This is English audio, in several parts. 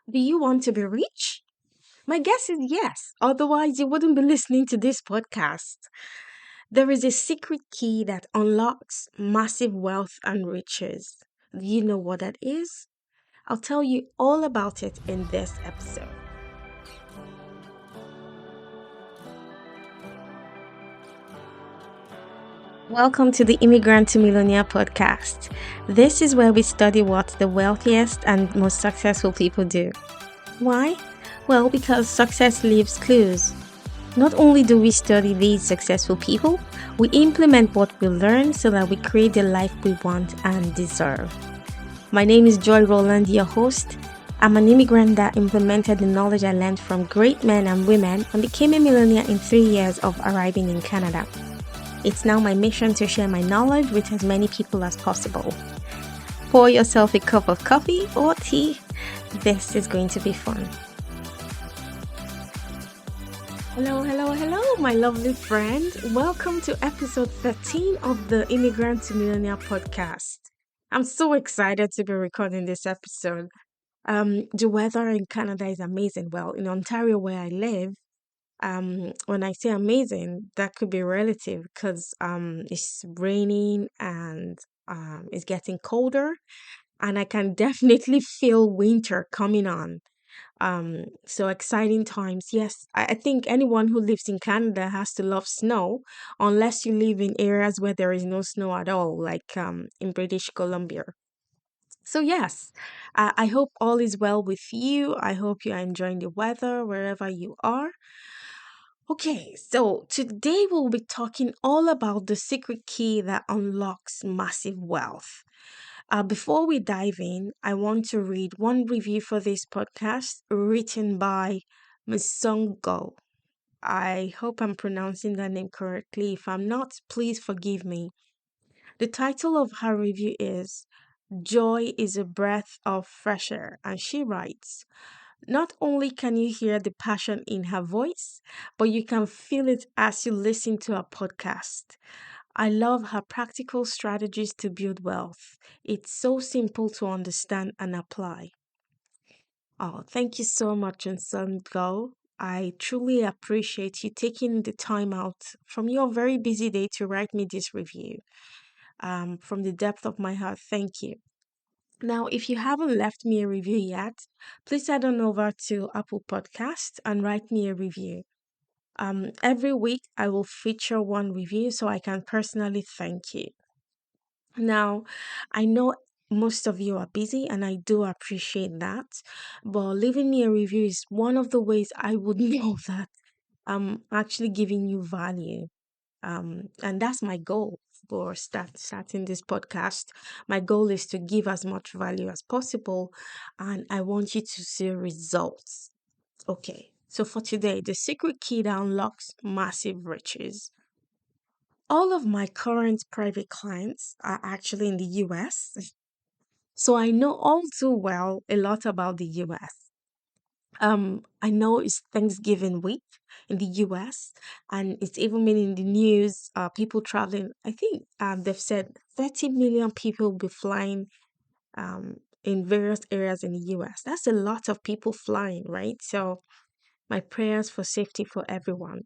Do you want to be rich? My guess is yes. Otherwise, you wouldn't be listening to this podcast. There is a secret key that unlocks massive wealth and riches. Do you know what that is? I'll tell you all about it in this episode. Welcome to the Immigrant to Millionaire podcast. This is where we study what the wealthiest and most successful people do. Why? Well, because success leaves clues. Not only do we study these successful people, we implement what we learn so that we create the life we want and deserve. My name is Joy Roland, your host. I'm an immigrant that implemented the knowledge I learned from great men and women and became a millionaire in 3 years of arriving in Canada. It's now my mission to share my knowledge with as many people as possible. Pour yourself a cup of coffee or tea. This is going to be fun. Hello, my lovely friend. Welcome to episode 13 of the Immigrant to Millionaire podcast. I'm so excited to be recording this episode. The weather in Canada is amazing. Well, in Ontario, where I live, when I say amazing, that could be relative because it's raining and it's getting colder, and I can definitely feel winter coming on. So exciting times. Yes, I think anyone who lives in Canada has to love snow, unless you live in areas where there is no snow at all, like in British Columbia. So yes, I hope all is well with you. I hope you are enjoying the weather wherever you are. Okay, so today we'll be talking all about the secret key that unlocks massive wealth. Before we dive in, I want to read one review for this podcast written by Musongo. I hope I'm pronouncing that name correctly. If I'm not, please forgive me. The title of her review is Joy is a Breath of Fresh Air, and she writes, not only can you hear the passion in her voice, but you can feel it as you listen to her podcast. I love her practical strategies to build wealth. It's so simple to understand and apply. Oh, thank you so much, Go. I truly appreciate you taking the time out from your very busy day to write me this review. From the depth of my heart, thank you. Now, if you haven't left me a review yet, please head on over to Apple Podcast and write me a review. Every week, I will feature one review so I can personally thank you. Now, I know most of you are busy and I do appreciate that, but leaving me a review is one of the ways I would know that I'm actually giving you value. And that's my goal for starting this podcast. My goal is to give as much value as possible, and I want you to see results. Okay, so for today, the secret key that unlocks massive riches. All of my current private clients are actually in the US, so I know all too well a lot about the US. I know it's Thanksgiving week in the US, and it's even been in the news. People traveling. I think they've said 30 million people will be flying in various areas in the US. That's a lot of people flying, right? So my prayers for safety for everyone.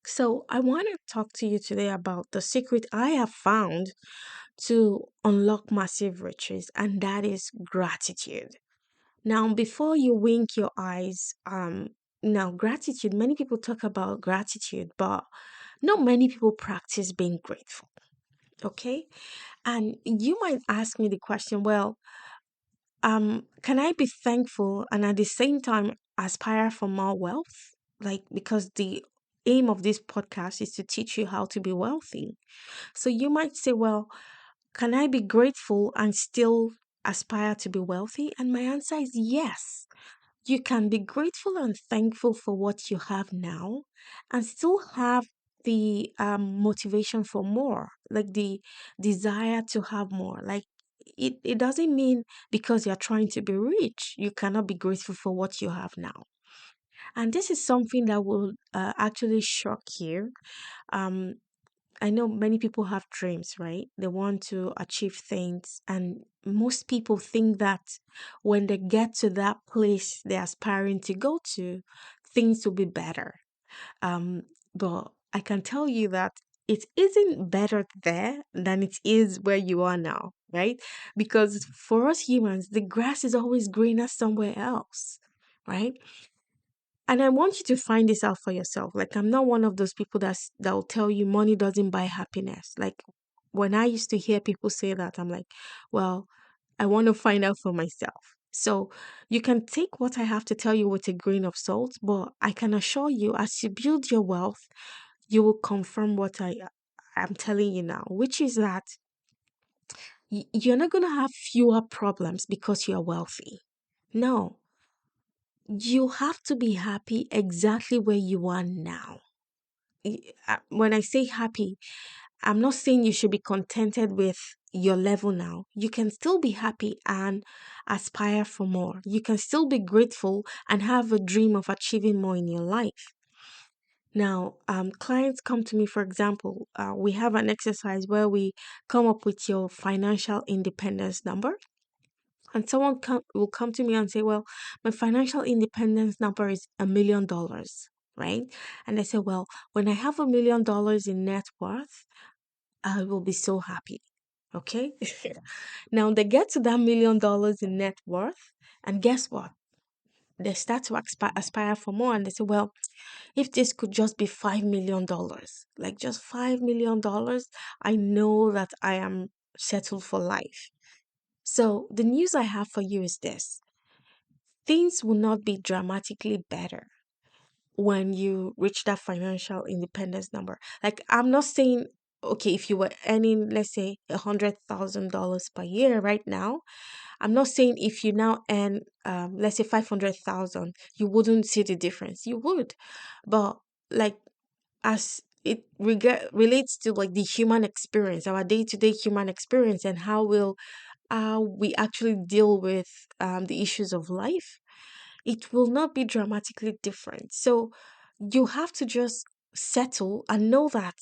So I want to talk to you today about the secret I have found to unlock massive riches, and that is gratitude. Now, before you wink your eyes, now gratitude, many people talk about gratitude, but not many people practice being grateful. Okay. And you might ask me the question, well, can I be thankful and at the same time aspire for more wealth? Like, because the aim of this podcast is to teach you how to be wealthy. So you might say, well, can I be grateful and still aspire to be wealthy? And my answer is yes. You can be grateful and thankful for what you have now and still have the motivation for more, like the desire to have more. Like it doesn't mean because you're trying to be rich, you cannot be grateful for what you have now. And this is something that will actually shock you. Um, I know many people have dreams, right? They want to achieve things, and most people think that when they get to that place they're aspiring to go to, things will be better. Um, but I can tell you that it isn't better there than it is where you are now, right? Because for us humans, the grass is always greener somewhere else, right? And I want you to find this out for yourself. Like, I'm not one of those people that will tell you money doesn't buy happiness. Like, when I used to hear people say that, I'm like, well, I want to find out for myself. So you can take what I have to tell you with a grain of salt, but I can assure you, as you build your wealth, you will confirm what I'm telling you now, which is that you're not going to have fewer problems because you're wealthy. No, you have to be happy exactly where you are now. When I say happy, I'm not saying you should be contented with your level now. You can still be happy and aspire for more. You can still be grateful and have a dream of achieving more in your life. Now, clients come to me, for example, we have an exercise where we come up with your financial independence number. And will come to me and say, well, my financial independence number is $1 million, right? And I say, well, when I have $1 million in net worth, I will be so happy. Okay. Now they get to that $1 million in net worth, and guess what? They start to aspire for more, and they say, well, if this could just be $5 million, like just $5 million, I know that I am settled for life. So the news I have for you is this: things will not be dramatically better when you reach that financial independence number. Like, I'm not saying, okay, if you were earning, let's say, $100,000 per year right now, I'm not saying if you now earn, let's say, 500,000, you wouldn't see the difference. You would, but like, as it relates to like the human experience, our day-to-day human experience, and how we actually deal with the issues of life, it will not be dramatically different. So you have to just settle and know that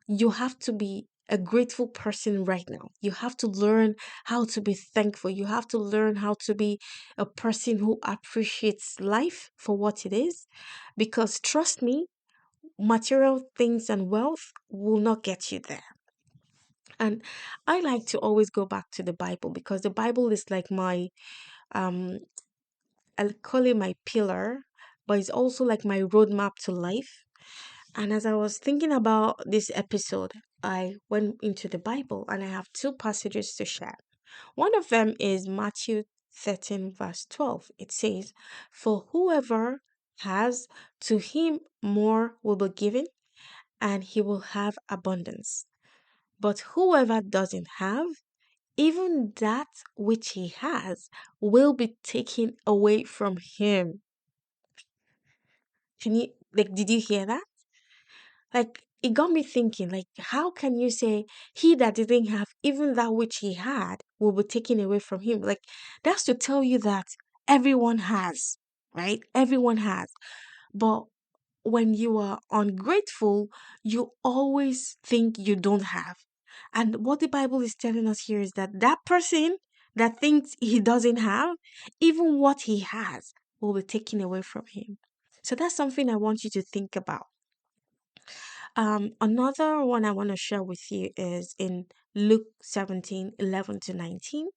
you have to be a grateful person right now. You have to learn how to be thankful. You have to learn how to be a person who appreciates life for what it is. Because trust me, material things and wealth will not get you there. And I like to always go back to the Bible because the Bible is like my um I'll call it my pillar, but it's also like my roadmap to life. And as I was thinking about this episode, I went into the Bible and I have two passages to share. One of them is Matthew 13, verse 12. It says, for whoever has, to him more will be given, and he will have abundance. But whoever doesn't have, even that which he has will be taken away from him. Can you, like, did you hear that? Like, it got me thinking, like, how can you say he that didn't have, even that which he had, will be taken away from him? Like, that's to tell you that everyone has, right? Everyone has. But when you are ungrateful, you always think you don't have. And what the Bible is telling us here is that that person that thinks he doesn't have, even what he has, will be taken away from him. So that's something I want you to think about. Another one I want to share with you is in Luke 17:11 to 19.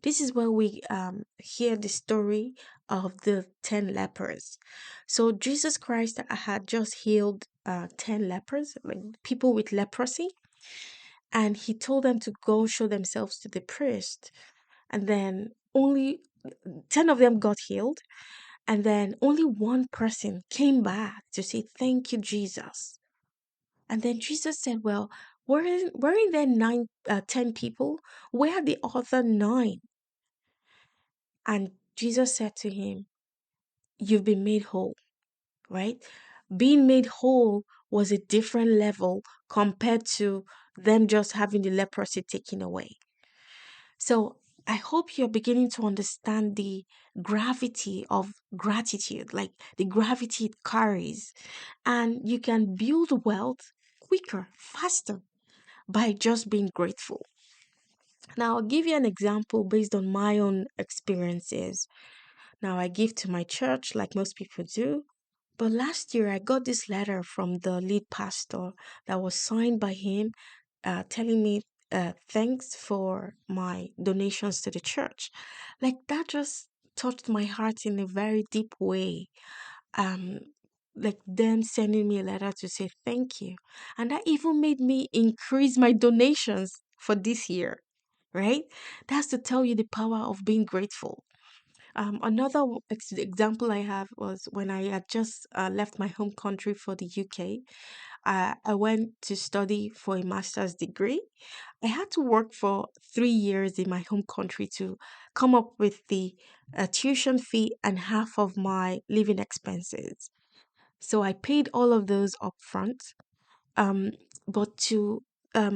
This is where we hear the story of the 10 lepers. So, Jesus Christ had just healed 10 lepers, like people with leprosy, and he told them to go show themselves to the priest. And then only 10 of them got healed, and then only one person came back to say, thank you, Jesus. And then Jesus said, well, weren't there 10 people? Where are the other nine? And Jesus said to him, you've been made whole, right? Being made whole was a different level compared to them just having the leprosy taken away. So I hope you're beginning to understand the gravity of gratitude, like the gravity it carries. And you can build wealth quicker, faster, by just being grateful. Now, I'll give you an example based on my own experiences. Now, I give to my church like most people do. But last year, I got this letter from the lead pastor that was signed by him, telling me thanks for my donations to the church. Like that just touched my heart in a very deep way. Um, like them sending me a letter to say thank you, and that even made me increase my donations for this year. Right? That's to tell you the power of being grateful. Another example I have was when I had just left my home country for the UK. I went to study for a master's degree. I had to work for 3 years in my home country to come up with the tuition fee and half of my living expenses. So I paid all of those upfront. Um, but to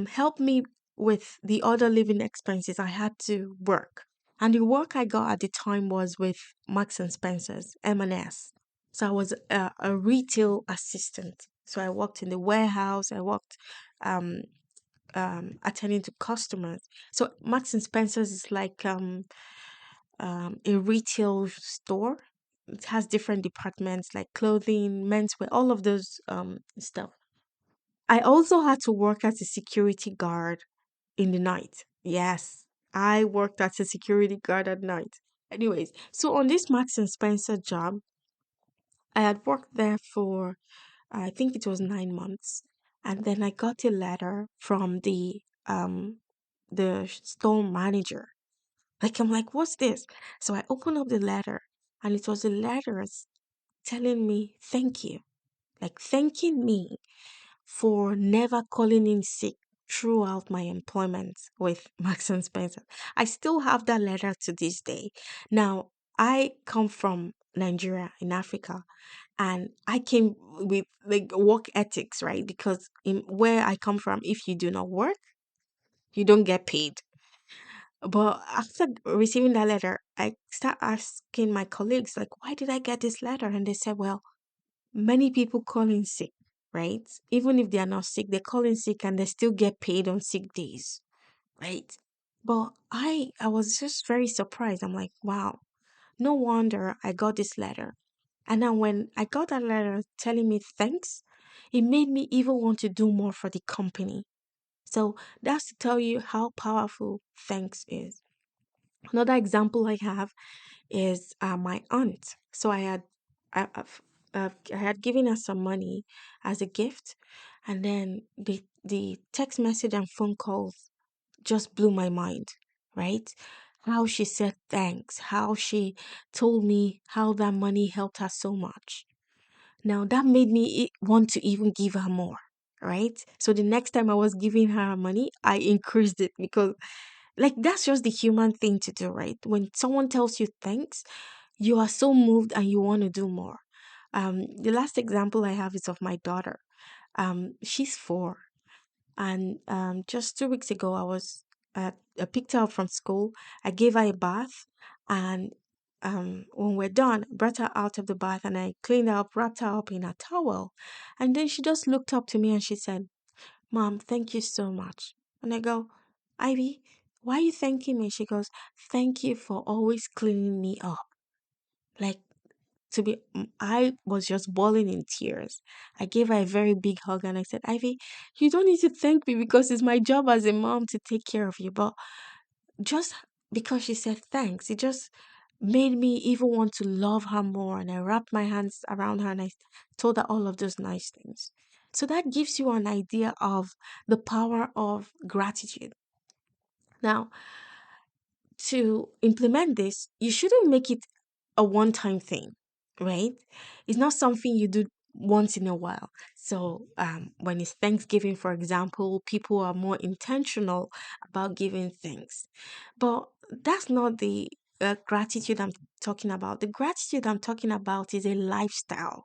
help me with the other living expenses, I had to work. And the work I got at the time was with Marks and Spencer's, M&S. So I was a retail assistant. So I worked in the warehouse. I worked um, attending to customers. So Marks and Spencer's is like a retail store. It has different departments like clothing, menswear, all of those stuff. I also had to work as a security guard in the night. Yes, I worked as a security guard at night. Anyways, so on this Max and Spencer job, I had worked there for I think it was 9 months, and then I got a letter from the store manager. Like I'm like, what's this? So I opened up the letter, and it was a letter telling me thank you, like thanking me for never calling in sick throughout my employment with Max and Spencer. I still have that letter to this day. Now, I come from Nigeria in Africa, and I came with like work ethics, right? Because in where I come from, if you do not work, you don't get paid. But after receiving that letter, I start asking my colleagues, like, why did I get this letter? And they said, well, many people call in sick, right? Even if they are not sick, they call in sick and they still get paid on sick days, right? But I was just very surprised. I'm like, wow, no wonder I got this letter. And then when I got that letter telling me thanks, it made me even want to do more for the company. So that's to tell you how powerful thanks is. Another example I have is my aunt. So I had given her some money as a gift, and then the text message and phone calls just blew my mind. Right? How she said thanks, how she told me how that money helped her so much. Now that made me want to even give her more. Right? So the next time I was giving her money, I increased it because like that's just the human thing to do, right? When someone tells you thanks, you are so moved and you want to do more. The last example I have is of my daughter. She's 4, and just 2 weeks ago, I picked her up from school. I gave her a bath, and when we're done, brought her out of the bath, and I cleaned her up, wrapped her up in a towel, and then she just looked up to me and she said, "Mom, thank you so much." And I go, "Ivy, why are you thanking me?" She goes, "Thank you for always cleaning me up." Like, I was just bawling in tears. I gave her a very big hug and I said, "Ivy, you don't need to thank me because it's my job as a mom to take care of you." But just because she said thanks, it just made me even want to love her more. And I wrapped my hands around her and I told her all of those nice things. So that gives you an idea of the power of gratitude. Now, to implement this, you shouldn't make it a one time thing, right? It's not something you do once in a while. So, when it's Thanksgiving, for example, people are more intentional about giving thanks. But that's not the gratitude I'm talking about. The gratitude I'm talking about is a lifestyle,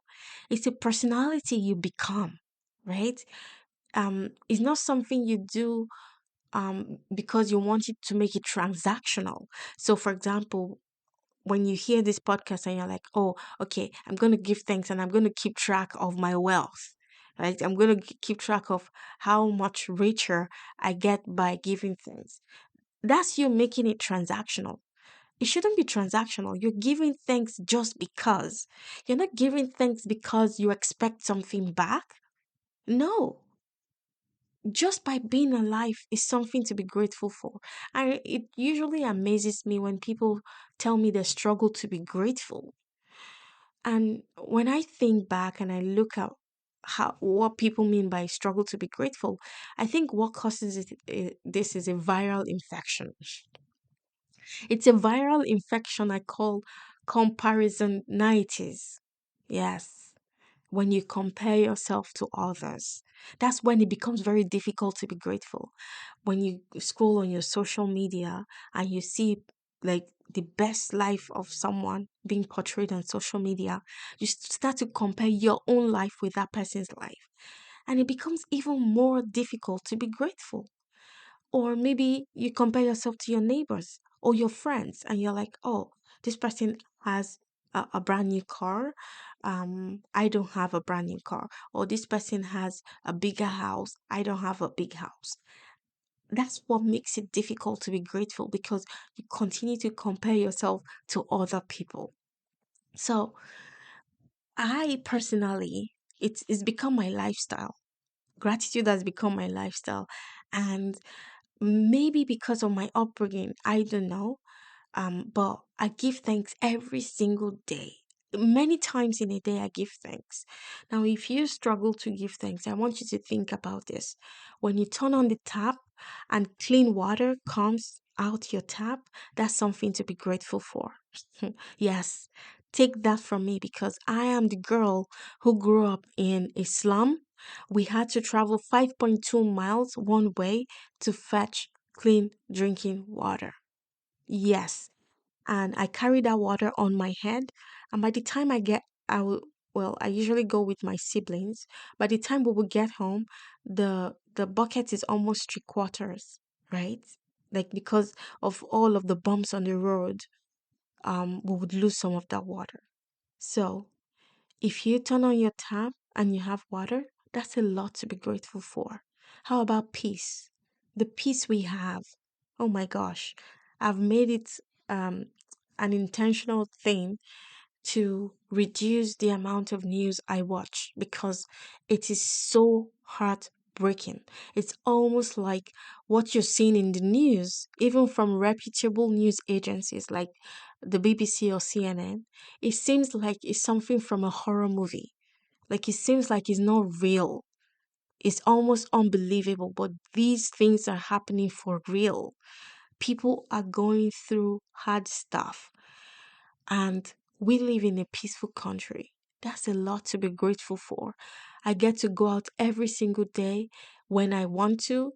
it's a personality you become, right? It's not something you do because you want it to make it transactional. So, for example, when you hear this podcast and you're like, oh, okay, I'm going to give thanks and I'm going to keep track of my wealth, right? I'm going to keep track of how much richer I get by giving things. That's you making it transactional. It shouldn't be transactional. You're giving thanks just because. You're not giving thanks because you expect something back. No, just by being alive is something to be grateful for. It usually amazes me when people tell me they struggle to be grateful. And when I think back and I look at how what people mean by struggle to be grateful, I think what causes this is a viral infection. It's a viral infection I call comparisonitis. Yes, when you compare yourself to others, that's when it becomes very difficult to be grateful. When you scroll on your social media and you see like the best life of someone being portrayed on social media, you start to compare your own life with that person's life. And it becomes even more difficult to be grateful. Or maybe you compare yourself to your neighbors or your friends, and you're like, oh, this person has a brand new car. I don't have a brand new car. Or this person has a bigger house. I don't have a big house. That's what makes it difficult to be grateful because you continue to compare yourself to other people. So, I personally, it's become my lifestyle. Gratitude has become my lifestyle. And maybe because of my upbringing, I don't know. But I give thanks every single day. Many times in a day, I give thanks. Now, if you struggle to give thanks, I want you to think about this. When you turn on the tap and clean water comes out your tap, that's something to be grateful for. Yes, take that from me because I am the girl who grew up in a slum. We had to travel 5.2 miles one way to fetch clean drinking water. Yes, and I carry that water on my head. And by the time I will, well, I usually go with my siblings. By the time we will get home, the bucket is almost three quarters, right? Like because of all of the bumps on the road, we would lose some of that water. So if you turn on your tap and you have water, that's a lot to be grateful for. How about peace? The peace we have. Oh my gosh. I've made it um, an intentional thing to reduce the amount of news I watch because it is so heartbreaking. It's almost like what you're seeing in the news, even from reputable news agencies like the BBC or CNN, it seems like it's something from a horror movie. Like it seems like it's not real. It's almost unbelievable, but these things are happening for real. People are going through hard stuff and we live in a peaceful country. That's a lot to be grateful for. I get to go out every single day when I want to.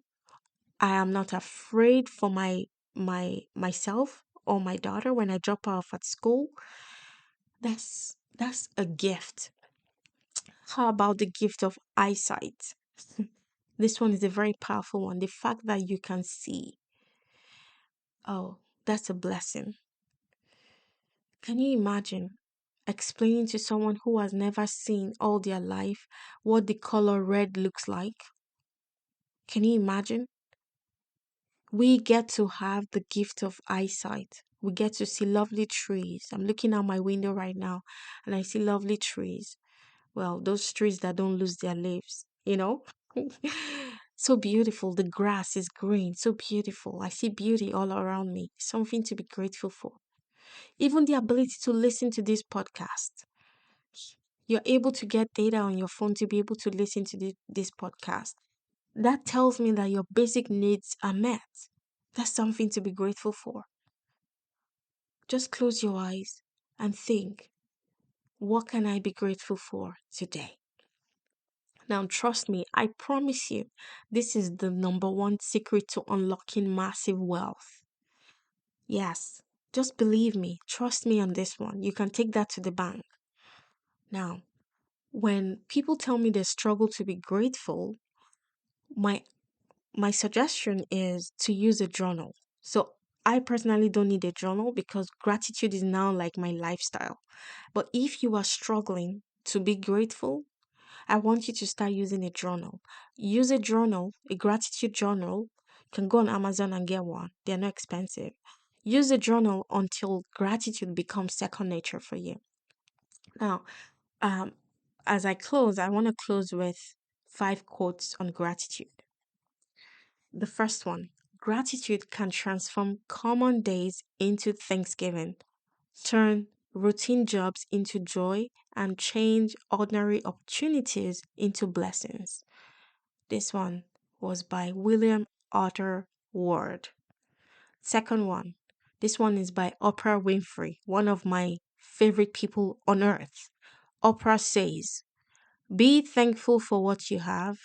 I am not afraid for myself or my daughter when I drop her off at school. That's a gift. How about the gift of eyesight? This one is a very powerful one. The fact that you can see. Oh, that's a blessing. Can you imagine explaining to someone who has never seen all their life what the color red looks like? Can you imagine? We get to have the gift of eyesight. We get to see lovely trees. I'm looking out my window right now and I see lovely trees. Well, those trees that don't lose their leaves, you know? So beautiful. The grass is green, so beautiful. I see beauty all around me. Something to be grateful for. Even the ability to listen to this podcast. You're able to get data on your phone to be able to listen to this podcast. That tells me that your basic needs are met. That's something to be grateful for. Just close your eyes and think, what can I be grateful for today? Now, trust me, I promise you, this is the number one secret to unlocking massive wealth. Yes, just believe me, trust me on this one. You can take that to the bank. Now, when people tell me they struggle to be grateful, my my suggestion is to use a journal. So I personally don't need a journal because gratitude is now like my lifestyle. But if you are struggling to be grateful, I want you to start using a journal. Use a journal, a gratitude journal. You can go on Amazon and get one. They're not expensive. Use a journal until gratitude becomes second nature for you. Now, um, as I close, I want to close with 5 quotes on gratitude. The first one: gratitude can transform common days into Thanksgiving, turn routine jobs into joy, and change ordinary opportunities into blessings. This one was by William Arthur Ward. Second one, this one is by Oprah Winfrey, one of my favorite people on earth. Oprah says, "Be thankful for what you have,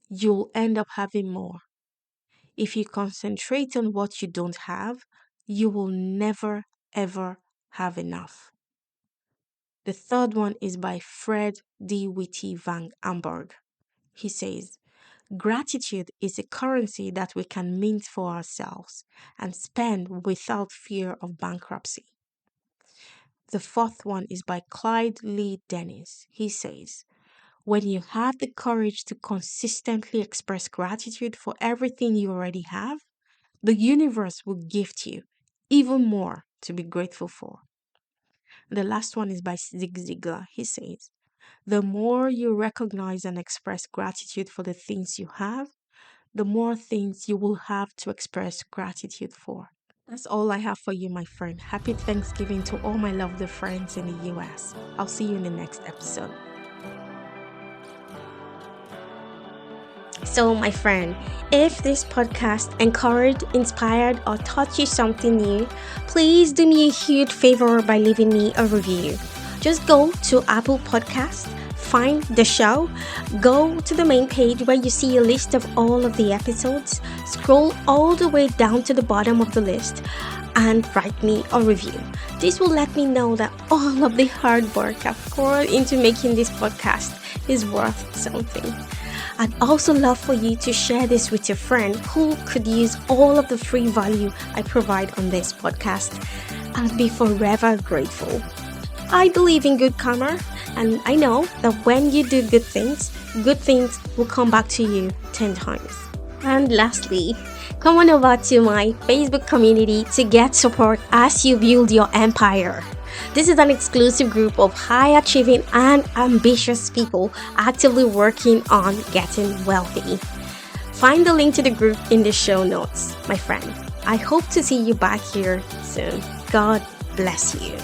you'll end up having more. If you concentrate on what you don't have, you will never, ever have enough." The third one is by Fred D. Whitty Van Amberg. He says, "Gratitude is a currency that we can mint for ourselves and spend without fear of bankruptcy." The fourth one is by Clyde Lee Dennis. He says, "When you have the courage to consistently express gratitude for everything you already have, the universe will gift you even more to be grateful for." The last one is by Zig Ziglar. He says, "The more you recognize and express gratitude for the things you have, the more things you will have to express gratitude for." That's all I have for you, my friend. Happy Thanksgiving to all my lovely friends in the US. I'll see you in the next episode. So, my friend, if this podcast encouraged, inspired, or taught you something new, please do me a huge favor by leaving me a review. Just go to Apple Podcast, find the show, go to the main page where you see a list of all of the episodes, scroll all the way down to the bottom of the list, and write me a review. This will let me know that all of the hard work I've poured into making this podcast is worth something. I'd also love for you to share this with your friend who could use all of the free value I provide on this podcast. I'll be forever grateful. I believe in good karma, and I know that when you do good things will come back to you 10 times. And lastly, come on over to my Facebook community to get support as you build your empire. This is an exclusive group of high-achieving and ambitious people actively working on getting wealthy. Find the link to the group in the show notes, my friend. I hope to see you back here soon. God bless you.